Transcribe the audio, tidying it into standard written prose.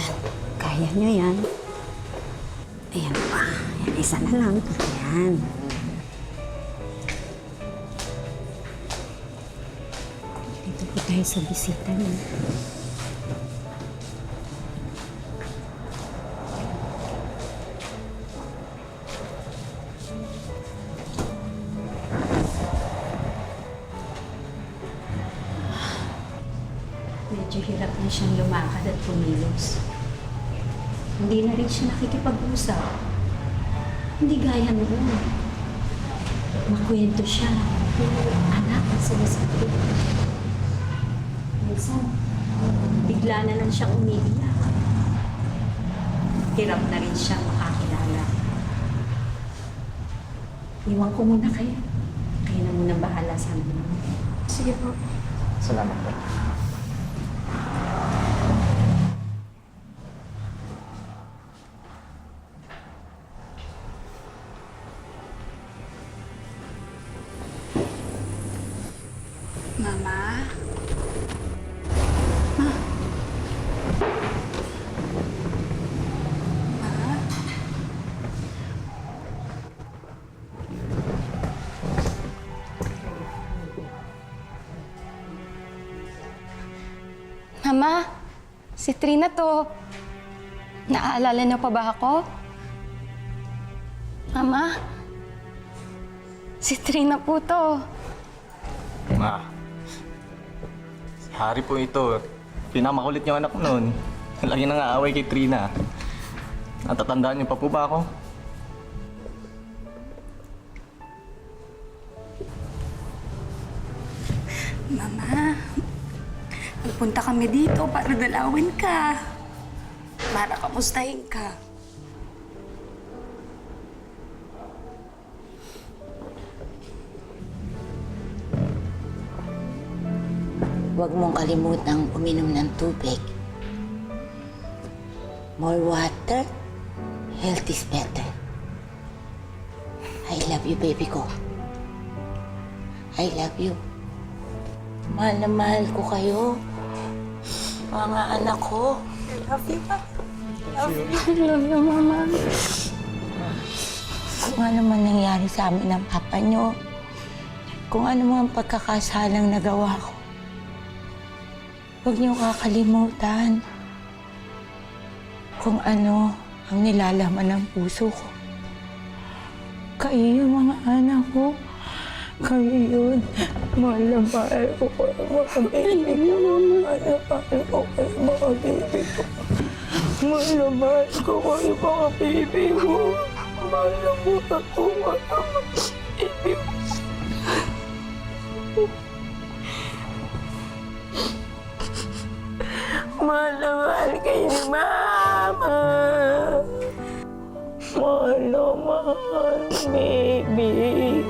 Yan. Kaya nyo yan. Ayan pa. Ayan, isa na lang. Ayan. Dito po tayo sa bisita niyo. Medyo hirap na siyang lumakad at pumilos. Hindi na rin siya nakikipag-usap. Hindi gaya noon. Makwento siya. Anak, ang sinasabi. Minsan, bigla na lang siyang umiiyak. Hirap na rin siyang makakilala. Iwan ko muna kayo. Kayo na muna bahala sa amin. Sige po. Salamat po. Mama? Ma? Ma? Mama, si Trina to. Naaalala niyo pa ba ako? Mama, si Trina po to. Ma, si Harry po ito. Pinamakulit yung anak noon. Lagi nang aaway kay Trina. Natatandaan niyo pa po ba ako? Mama, nagpunta kami dito para dalawin ka. Para kamustahin ka. Huwag mong kalimutang uminom ng tubig. More water, health is better. I love you, baby ko. I love you. Mahal na mahal ko kayo. Mga anak ko. I love you, Ma. I love you, Mama. Kung ano man nangyari sa amin ng papa nyo, kung ano man pagkakasalang nagawa ko, huwag niyo kakalimutan kung ano ang nilalaman ng puso ko. Kayo yung mga anak ko. Kayo yun. Mahal na mahal ko kayo, mga baby ko. Mahal na mahal ko kayo, mga baby ko. Mahal na mahal ko kayo, mga baby ko. Mahal na mahal ko mga baby ko. Mahal na mahal kayo ni Mama. Mahal na mahal, baby.